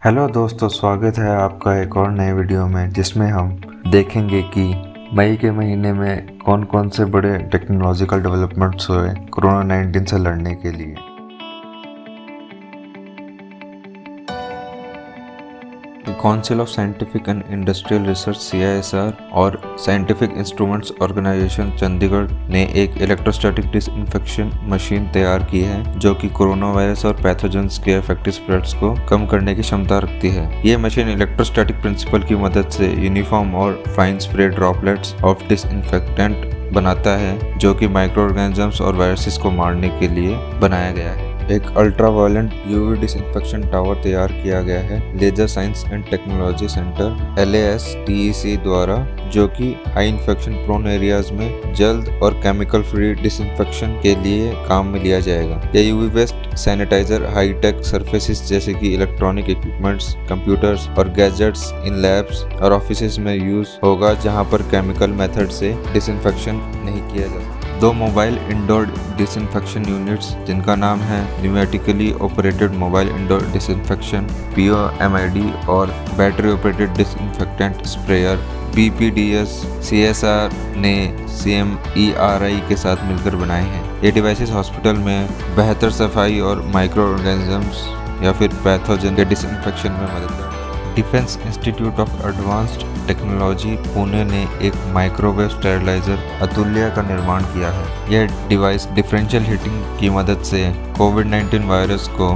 Hello दोस्तों, स्वागत है आपका एक और नए वीडियो में जिसमें हम देखेंगे कि मई के महीने में कौन कौन से बड़े टेक्नोलॉजिकल डेवलपमेंट्स हुए कोरोना 19 से लड़ने के लिए। Council of scientific and industrial research (CISR) और साइंटिफिक इंस्ट्रूमेंट्स ऑर्गेनाइजेशन चंडीगढ़ ने एक इलेक्ट्रोस्टैटिक डिसइंफेक्शन मशीन तैयार की है जो कि कोरोना वायरस और पैथोजेंस के इफेक्टिव स्प्रेड्स को कम करने की क्षमता रखती है। ये मशीन इलेक्ट्रोस्टैटिक प्रिंसिपल की मदद से यूनिफॉर्म और fine spray droplets of disinfectant बनाता है जो कि माइक्रो ऑर्गेनिजम्स और वायरसेस को मारने के लिए बनाया गया है। एक ultra violent UV disinfection tower तैयार किया गया है laser science and technology centre LASTEC द्वारा, जो कि हाई इन्फेक्शन प्रोन एरियाज में जल्द और केमिकल फ्री डिसइंफेक्शन के लिए काम में लिया जाएगा। यह UV based sanitiser high tech surfaces जैसे कि इलेक्ट्रॉनिक इक्विपमेंट्स, कंप्यूटर्स और गैजेट्स इन लैब्स और ऑफिसेज में यूज होगा जहां पर केमिकल मेथड से डिसइंफेक्शन नहीं किया जा सकता। दो मोबाइल इंडोर डिसइंफेक्शन यूनिट्स जिनका नाम है pneumatically operated mobile indoor disinfection POMID और battery operated disinfectant sprayer BPDS CSR ने CMERI के साथ मिलकर बनाए हैं। ये डिवाइसेस हॉस्पिटल में बेहतर सफाई और माइक्रो ऑर्गेनिजम्स या फिर पैथोजन के डिसइंफेक्शन में मदद करते हैं। Defence institute of advanced technology Pune ने एक माइक्रोवेव स्टेरिलाइजर अतुल्य का निर्माण किया है। यह डिवाइस डिफरेंशियल हीटिंग की मदद से कोविड-19 वायरस को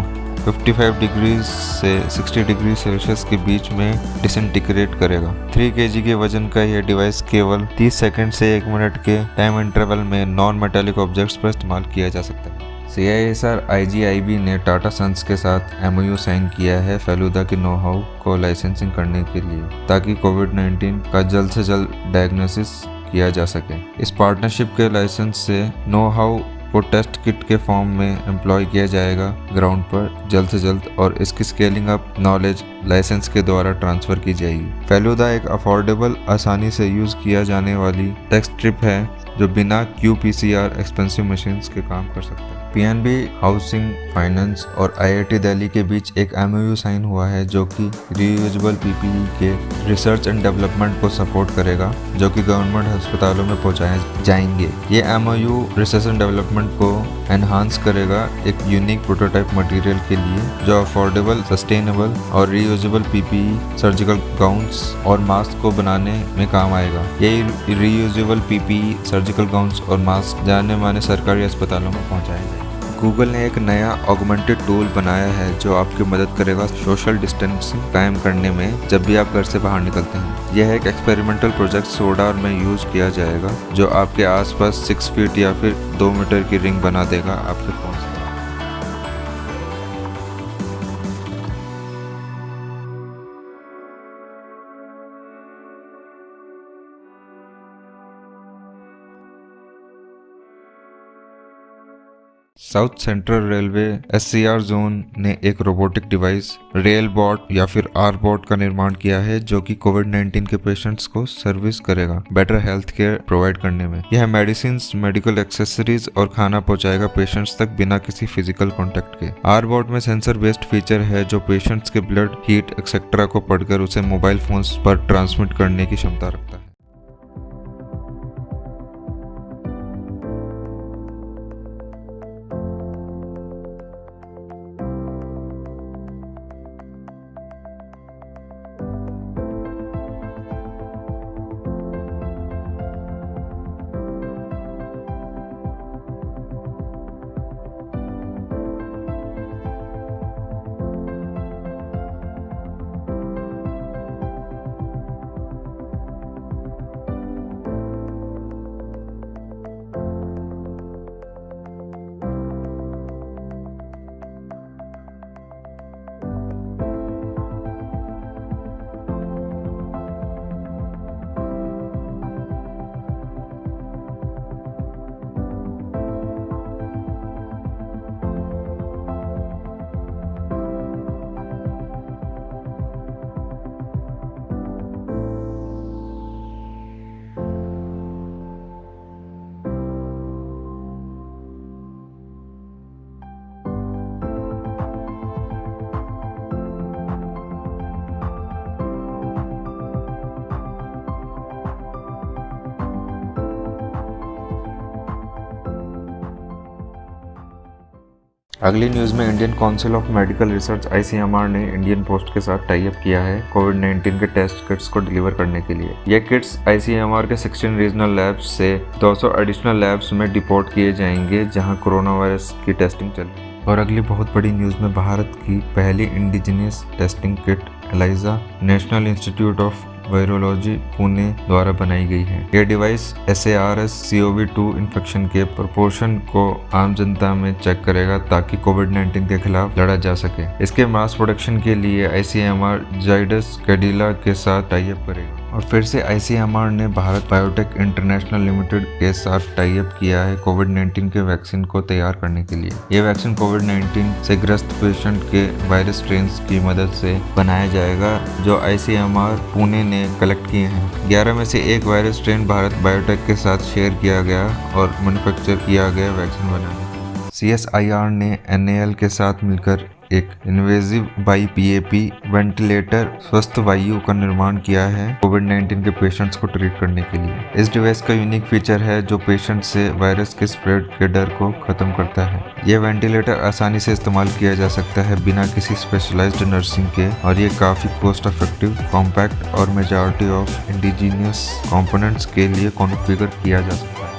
55 डिग्री से 60 डिग्री सेल्सियस के बीच में डिसइंटीग्रेट करेगा। 3 kg के वजन का यह डिवाइस केवल 30 सेकंड से 1 मिनट के टाइम इंटरवल में नॉन मेटालिक ऑब्जेक्ट्स पर इस्तेमाल किया जा सकता है। CISR IGIB ने टाटा सन्स के साथ MOU साइन किया है फेलुदा के नो हाउ को लाइसेंसिंग करने के लिए ताकि कोविड-19 का जल्द से जल्द डायग्नोसिस किया जा सके। इस पार्टनरशिप के लाइसेंस से नो हाउ को टेस्ट किट के फॉर्म में एम्प्लॉय किया जाएगा ग्राउंड पर जल्द से जल्द और इसकी स्केलिंग अप नॉलेज लाइसेंस के द्वारा ट्रांसफर की जाएगी। फेलुदा एक अफोर्डेबल, आसानी से यूज किया जाने वाली टेस्ट स्ट्रिप है जो बिना QPCR एक्सपेंसिव मशीन्स के काम कर सकता है। PNB हाउसिंग फाइनेंस और IIT दिल्ली के बीच एक MOU साइन हुआ है जो कि रीयूजेबल PPE के रिसर्च एंड डेवलपमेंट को सपोर्ट करेगा जो कि गवर्नमेंट अस्पतालों में पहुंचाए जाएंगे। ये MOU रिसर्च एंड डेवलपमेंट को एनहांस करेगा एक यूनिक प्रोटोटाइप मटेरियल के लिए जो अफोर्डेबल, सस्टेनेबल और रीयूजेबल PPE सर्जिकल गाउन्स और मास्क को बनाने में काम आएगा। ये रीयूजेबल PPE सर्जिकल गाउन्स और मास्क जाने माने सरकारी अस्पतालों में पहुंचाए जाएंगे। गूगल ने एक नया ऑगमेंटेड टूल बनाया है जो आपकी मदद करेगा सोशल डिस्टेंसिंग कायम करने में जब भी आप घर से बाहर निकलते हैं। यह एक एक्सपेरिमेंटल प्रोजेक्ट सोडार में यूज किया जाएगा जो आपके आसपास 6 फीट या फिर 2 मीटर की रिंग बना देगा आपके फोन से। South central railway SCR zone ने एक रोबोटिक डिवाइस रेल बॉट या फिर R-बॉट का निर्माण किया है जो कि कोविड-19 के पेशेंट्स को सर्विस करेगा बेटर हेल्थ केयर प्रोवाइड करने में। यह मेडिसिन, मेडिकल एक्सेसरीज और खाना पहुंचाएगा पेशेंट्स तक बिना किसी फिजिकल कांटेक्ट के। R-बॉट में सेंसर बेस्ड फीचर है जो पेशेंट्स के ब्लड, हीट एक्सेट्रा को पढ़कर उसे मोबाइल फोन्स पर ट्रांसमिट करने की क्षमता रखता है। अगली न्यूज में Indian council of medical research ICMR ने इंडियन पोस्ट के साथ टाई अप किया है कोविड-19 के टेस्ट किट्स को डिलीवर करने के लिए। ये किट्स ICMR के 16 रीजनल लैब्स से 200 एडिशनल लैब्स में डिपोर्ट किए जाएंगे जहां कोरोना वायरस की टेस्टिंग चल रही है। और अगली बहुत बड़ी न्यूज में भारत की पहली indigenous testing kit ELISA National Institute of Virology Pune द्वारा बनाई गई है। यह डिवाइस SARS-CoV-2 इन्फेक्शन के प्रोपोर्शन को आम जनता में चेक करेगा ताकि कोविड-19 के खिलाफ लड़ा जा सके। इसके मास प्रोडक्शन के लिए ICMR जाइडस कैडिला के साथ टाई अप करेगा। और फिर से ICMR ने भारत बायोटेक इंटरनेशनल लिमिटेड के साथ टाई अप किया है कोविड-19 के वैक्सीन को तैयार करने के लिए। यह वैक्सीन कोविड-19 से ग्रस्त पेशेंट के वायरस स्ट्रेन्स की मदद से बनाया जाएगा जो ICMR पुणे ने कलेक्ट किए हैं। 11 में से एक वायरस स्ट्रेन भारत बायोटेक के साथ शेयर किया गया और मैन्युफैक्चर किया गया वैक्सीन बनाने। CSIR ने NAL के साथ मिलकर एक इन्वेजिव BiPAP वेंटिलेटर स्वस्थ वायु का निर्माण किया है कोविड-19 के पेशेंट्स को ट्रीट करने के लिए। इस डिवाइस का यूनिक फीचर है जो पेशेंट से वायरस के स्प्रेड के डर को खत्म करता है। यह वेंटिलेटर आसानी से इस्तेमाल किया जा सकता है बिना किसी स्पेशलाइज्ड नर्सिंग के और ये काफी कॉस्ट इफेक्टिव, कॉम्पैक्ट और मेजॉरिटी ऑफ इंडिजीनियस कंपोनेंट्स के लिए कॉन्फ़िगर किया जा सकता है।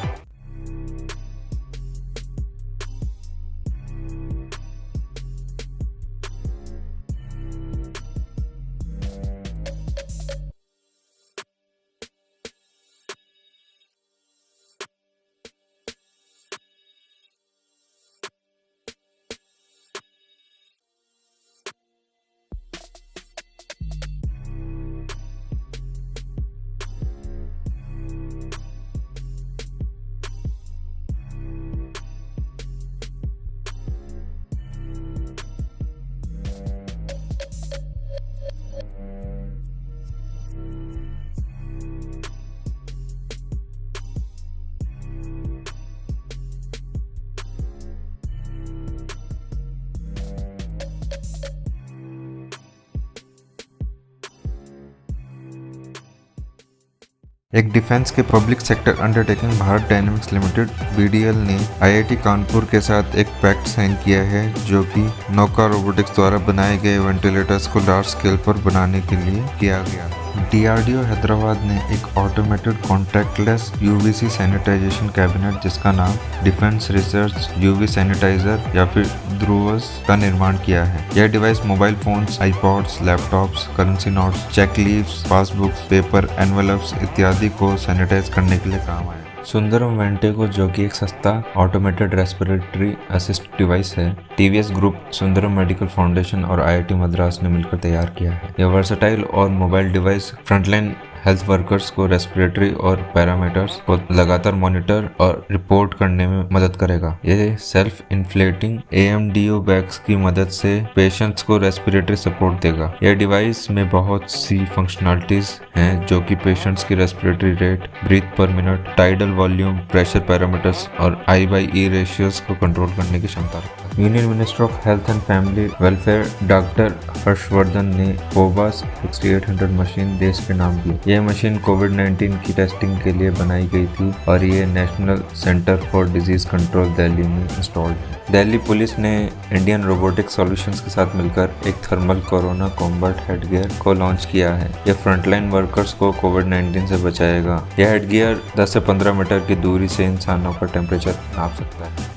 एक डिफेंस के public sector undertaking Bharat dynamics limited BDL ने IIT कानपुर के साथ एक पैक्ट साइन किया है जो कि नौका रोबोटिक्स द्वारा बनाए गए वेंटिलेटर्स को लार्ज स्केल पर बनाने के लिए किया गया। DRDO हैदराबाद ने एक automated contactless UVC sanitisation cabinet जिसका नाम डिफेंस रिसर्च UV सैनिटाइजर या फिर ध्रुवस का निर्माण किया है। यह device mobile phones, iPods, laptops, currency notes, cheque leaves, passbooks, paper, envelopes इत्यादि को सैनिटाइज करने के लिए काम आया। सुंदरम वेंटेको जो कि एक सस्ता ऑटोमेटेड रेस्पिरेटरी असिस्ट डिवाइस है, TVS group, Sundaram medical foundation और IIT मद्रास ने मिलकर तैयार किया है। यह वर्सेटाइल और mobile device frontline health workers को रेस्पिरेटरी और पैरामीटर्स को लगातार मॉनिटर और रिपोर्ट करने में मदद करेगा। यह सेल्फ इन्फ्लेटिंग AMDO बैग्स की मदद से पेशेंट्स को रेस्पिरेटरी सपोर्ट देगा। यह डिवाइस में बहुत सी फंक्शनलिटीज हैं जो कि पेशेंट्स की respiratory rate, breath per minute, tidal volume, pressure parameters और I/E रेशियोज को कंट्रोल करने की क्षमता रखता है। Union minister of health and family welfare doctor Harshvardhan ने कोवास 6800 मशीन देश के नाम दी। यह मशीन कोविड-19 की टेस्टिंग के लिए बनाई गई थी और ये national centre for disease control Delhi में इंस्टॉल्ड है। दिल्ली पुलिस ने इंडियन रोबोटिक सॉल्यूशंस के साथ मिलकर एक थर्मल कोरोना कॉम्बैट हेडगियर को लॉन्च किया है। यह फ्रंटलाइन वर्कर्स को कोविड-19 से बचाएगा। यह हेडगियर 10 से 15 मीटर की दूरी से इंसानों का टेम्परेचर नाप सकता है।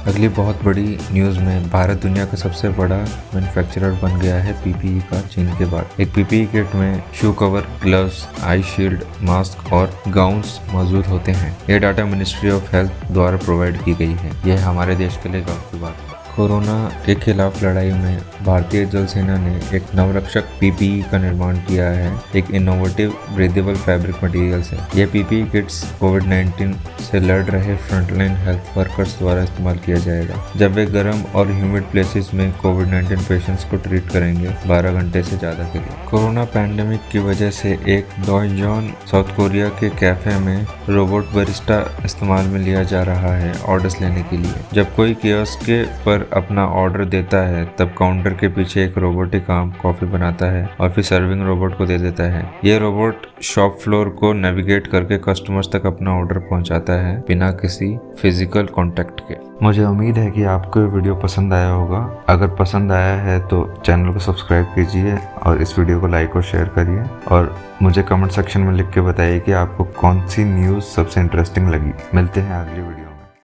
अगली बहुत बड़ी न्यूज़ में भारत दुनिया का सबसे बड़ा मैन्युफैक्चरर बन गया है PPE का चीन के बाद। एक PPE किट में शू कवर, ग्लव्स, आई शील्ड, मास्क और गाउन्स मौजूद होते हैं। यह डाटा मिनिस्ट्री ऑफ हेल्थ द्वारा प्रोवाइड की गई है। यह हमारे देश के लिए गर्व की बात है। कोरोना के खिलाफ लड़ाई में भारतीय जल सेना ने एक नवरक्षक पीपीई का निर्माण किया है, एक इनोवेटिव ब्रीदेबल फैब्रिक मटेरियल से। यह पीपीई किट्स कोविड-19 से लड़ रहे फ्रंटलाइन हेल्थ वर्कर्स द्वारा इस्तेमाल किया जाएगा जब वे गर्म और ह्यूमिड प्लेसेस में कोविड-19 पेशेंट्स को ट्रीट करेंगे 12 घंटे से ज्यादा के लिए। कोरोना पैंडेमिक की वजह से एक डॉयजॉन साउथ कोरिया के कैफे में रोबोट बरिस्टा इस्तेमाल में लिया जा रहा है ऑर्डर्स लेने के लिए। जब कोई कियोस्क के पर अपना ऑर्डर देता है तब काउंटर के पीछे एक रोबोटिक आर्म कॉफी बनाता है और फिर सर्विंग रोबोट को दे देता है। ये रोबोट शॉप फ्लोर को नेविगेट करके कस्टमर्स तक अपना ऑर्डर पहुंचाता है बिना किसी फिजिकल कांटेक्ट के। मुझे उम्मीद है कि आपको ये वीडियो पसंद आया होगा। अगर पसंद आया है तो चैनल को सब्सक्राइब कीजिए और इस वीडियो को लाइक और शेयर करिए और मुझे कमेंट सेक्शन में लिख के बताइए कि आपको कौन सी न्यूज़ सबसे इंटरेस्टिंग लगी। मिलते हैं अगली वीडियो।